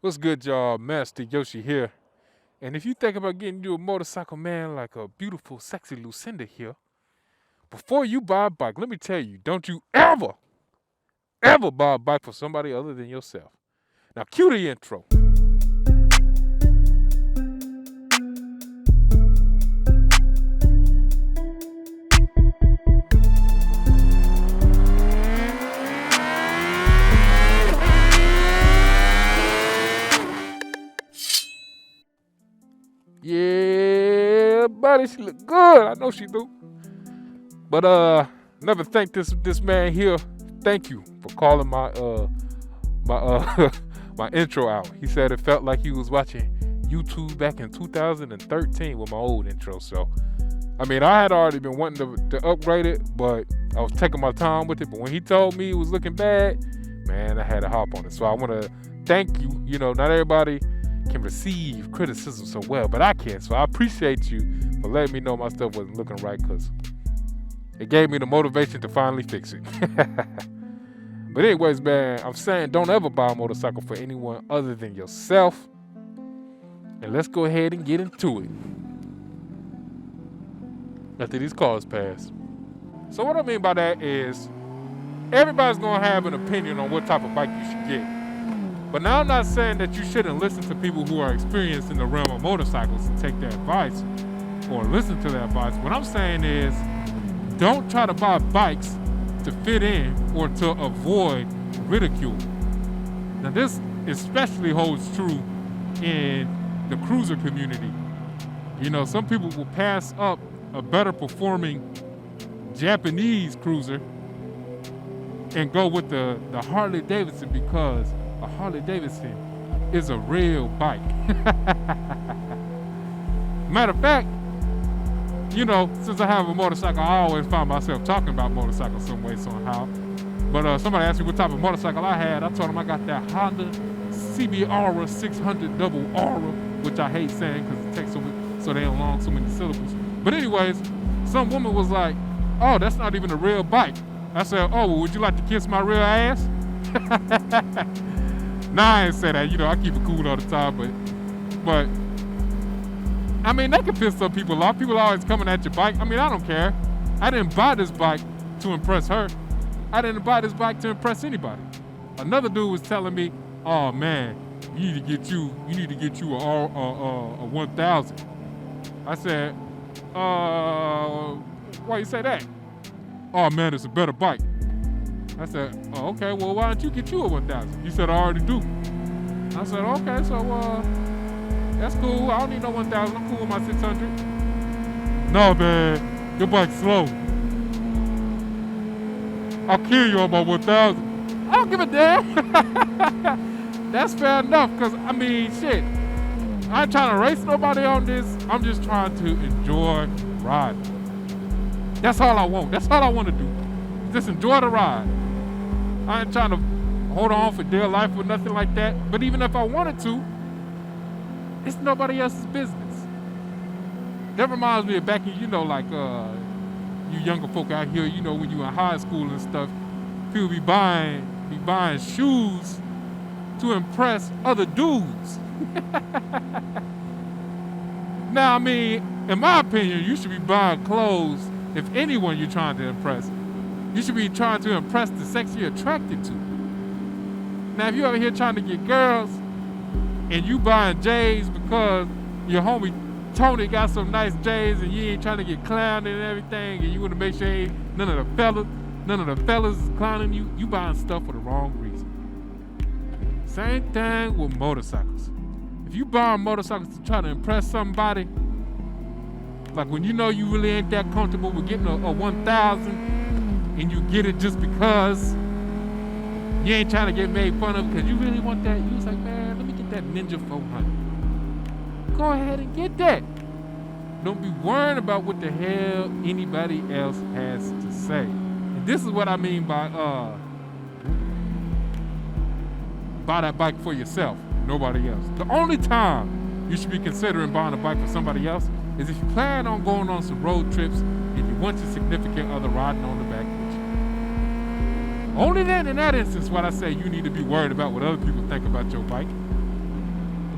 What's good, y'all? Master Yoshi here. And if you think about getting you a motorcycle, man, like a beautiful, sexy Lucinda here, before you buy a bike, let me tell you, don't you ever buy a bike for somebody other than yourself. Now, cue the intro. Yeah, buddy, she look good. I know she do. But never thank this man here. Thank you for calling my my intro out. He said it felt like he was watching YouTube back in 2013 with my old intro. So I mean, I had already been wanting to upgrade it, but I was taking my time with it. But when he told me it was looking bad, man, I had to hop on it. So I want to thank you. You know, not everybody can receive criticism so well, but I can. So I appreciate you for letting me know my stuff wasn't looking right, because it gave me the motivation to finally fix it. But anyways, man, I'm saying don't ever buy a motorcycle for anyone other than yourself. And let's go ahead and get into it after these cars pass. So what I mean by that is everybody's going to have an opinion on what type of bike you should get. But now I'm not saying that you shouldn't listen to people who are experienced in the realm of motorcycles and take their advice or listen to their advice. What I'm saying is don't try to buy bikes to fit in or to avoid ridicule. Now this especially holds true in the cruiser community. You know, some people will pass up a better performing Japanese cruiser and go with the Harley Davidson because a Harley Davidson is a real bike. Matter of fact, you know, since I have a motorcycle, I always find myself talking about motorcycles some way, somehow. But somebody asked me what type of motorcycle I had. I told them I got that Honda CBR600rr, which I hate saying because it takes so damn long, so many syllables. But anyways, some woman was like, "Oh, that's not even a real bike." I said, "Oh, well, would you like to kiss my real ass?" Nah, I ain't say that. You know, I keep it cool all the time, but I mean, that can piss some people off. People are always coming at your bike. I mean, I don't care. I didn't buy this bike to impress her. I didn't buy this bike to impress anybody. Another dude was telling me, "Oh man, you need to get you a 1000." I said, why you say that? "Oh man, it's a better bike." I said, "Oh, okay, well, why don't you get you a 1000? He said, "I already do." I said, "Okay, so that's cool. I don't need no 1000. I'm cool with my 600. "No, man, your bike's slow. I'll kill you on my 1000. I don't give a damn. That's fair enough, because, I mean, shit. I ain't trying to race nobody on this. I'm just trying to enjoy riding. That's all I want. That's all I want to do. Just enjoy the ride. I ain't trying to hold on for dear life or nothing like that. But even if I wanted to, it's nobody else's business." That reminds me of back in, you know, like you younger folk out here, you know, when you in high school and stuff, people be buying shoes to impress other dudes. Now, I mean, in my opinion, you should be buying clothes, if anyone you're trying to impress. You should be trying to impress the sex you're attracted to. Now, if you over here trying to get girls and you buying J's because your homie Tony got some nice J's and you ain't trying to get clowned and everything, and you want to make sure ain't none of the fellas is clowning you, you buying stuff for the wrong reason. Same thing with motorcycles. If you buying motorcycles to try to impress somebody, like when you know you really ain't that comfortable with getting a 1000 and you get it just because you ain't trying to get made fun of because you really want that, you was like, "Man, let me get that Ninja 400. Go ahead and get that. Don't be worrying about what the hell anybody else has to say." And this is what I mean by buy that bike for yourself, nobody else. The only time you should be considering buying a bike for somebody else is if you plan on going on some road trips and you want your significant other riding on the back with you. Only then, in that instance, what I say you need to be worried about what other people think about your bike.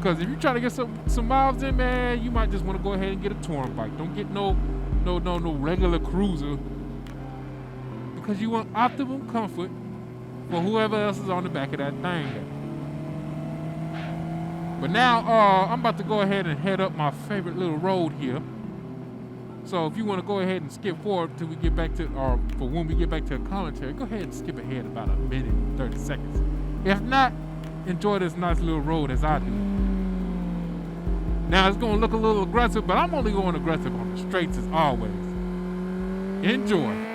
Because if you're trying to get some miles in, man, you might just want to go ahead and get a touring bike. Don't get no regular cruiser, because you want optimum comfort for whoever else is on the back of that thing. But now I'm about to go ahead and head up my favorite little road here. So if you want to go ahead and skip forward till we get back to, or for when we get back to the commentary, go ahead and skip ahead about a minute and 30 seconds. If not, enjoy this nice little road as I do. Now it's going to look a little aggressive, but I'm only going aggressive on the straights as always. Enjoy.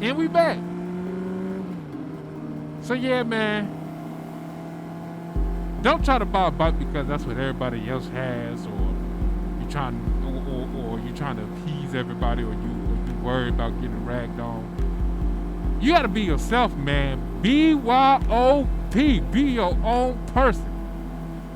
And we back. So yeah, man, don't try to buy a bike because that's what everybody else has, or you're trying to appease everybody, or you worry about getting ragged on. You gotta be yourself, man. BYOP. Be your own person.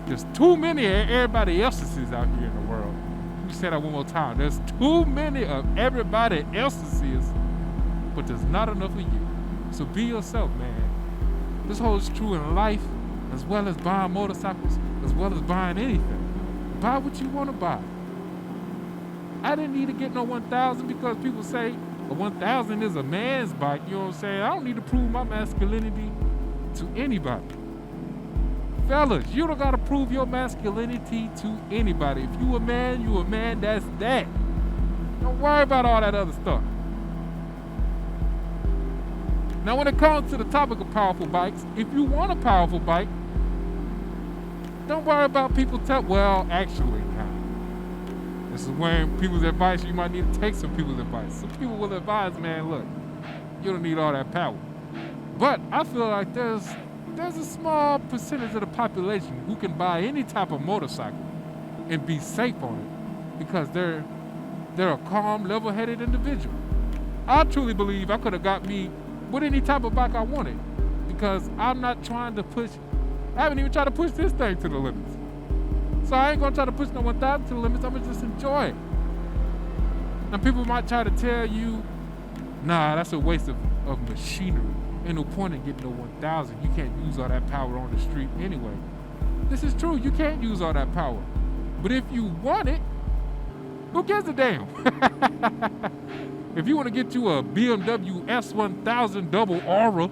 There's too many of everybody else's out here in the world. Let me say that one more time. There's too many of everybody else's, but there's not enough of you. So be yourself, man. This holds true in life, as well as buying motorcycles, as well as buying anything. Buy what you want to buy. I didn't need to get no 1000 because people say a 1000 is a man's bike. You know what I'm saying? I don't need to prove my masculinity to anybody. Fellas, you don't got to prove your masculinity to anybody. If you a man, that's that. Don't worry about all that other stuff. Now, when it comes to the topic of powerful bikes, if you want a powerful bike, don't worry about people well, actually, this is when people's advice, you might need to take some people's advice. Some people will advise, man, look, you don't need all that power. But I feel like there's a small percentage of the population who can buy any type of motorcycle and be safe on it because they're a calm, level-headed individual. I truly believe I could have got me with any type of bike I wanted, because I'm not trying to push. I haven't even tried to push this thing to the limits. So I ain't gonna try to push no 1000 to the limits. I'm gonna just enjoy it. Now people might try to tell you, nah, that's a waste of machinery. Ain't no point in getting no 1000. You can't use all that power on the street anyway. This is true. You can't use all that power. But if you want it, who gives a damn? If you want to get you a BMW S1000 double aura,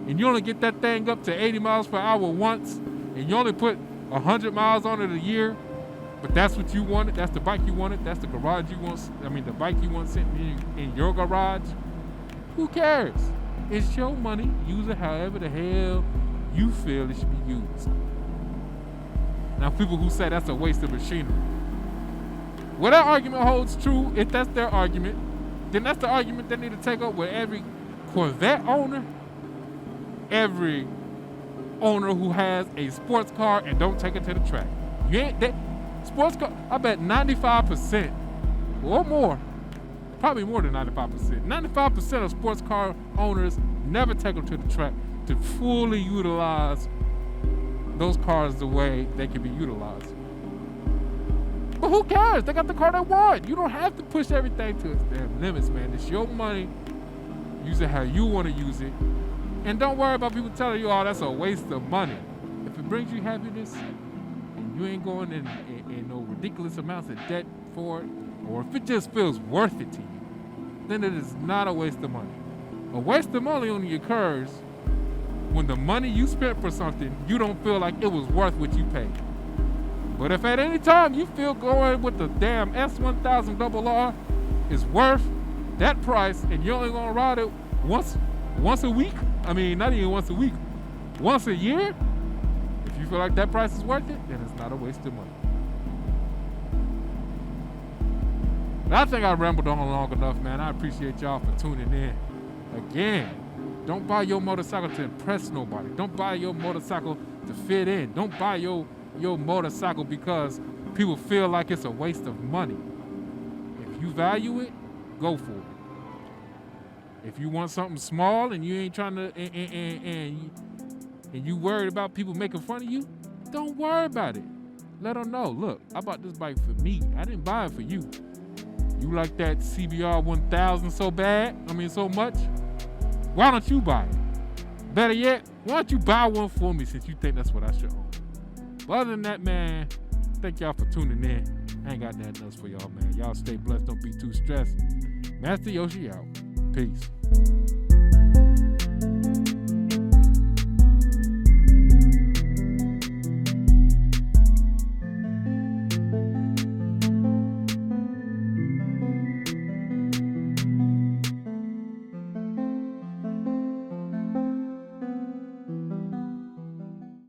and you only get that thing up to 80 miles per hour once, and you only put 100 miles on it a year, but that's what you wanted, that's the bike you wanted, that's the garage you want, the bike you want sitting in your garage, who cares? It's your money. Use it however the hell you feel it should be used. Now, people who say that's a waste of machinery, well, that argument holds true. If that's their argument, then that's the argument they need to take up with every Corvette owner, every owner who has a sports car and don't take it to the track. You ain't that sports car. I bet 95% or more, probably more than 95%. 95% of sports car owners never take them to the track to fully utilize those cars the way they can be utilized. But who cares? They got the car they want. You don't have to push everything to its damn limits, man. It's your money. Use it how you want to use it. And don't worry about people telling you, oh, that's a waste of money. If it brings you happiness and you ain't going in no ridiculous amounts of debt for it, or if it just feels worth it to you, then it is not a waste of money. A waste of money only occurs when the money you spent for something, you don't feel like it was worth what you paid. But if at any time you feel going with the damn S1000RR is worth that price and you're only gonna ride it once a week, I mean, not even once a week, once a year, if you feel like that price is worth it, then it's not a waste of money. But I think I rambled on long enough, man. I appreciate y'all for tuning in. Again, don't buy your motorcycle to impress nobody. Don't buy your motorcycle to fit in. Don't buy your motorcycle because people feel like it's a waste of money. If you value it, go for it. If you want something small and you ain't trying to and you worried about people making fun of you, don't worry about it. Let them know, look, I bought this bike for me. I didn't buy it for you. You like that CBR600rr so much? Why don't you buy it? Better yet, why don't you buy one for me since you think that's what I should own? But other than that, man, thank y'all for tuning in. I ain't got nothing else for y'all, man. Y'all stay blessed. Don't be too stressed. Master Yoshi out. Peace.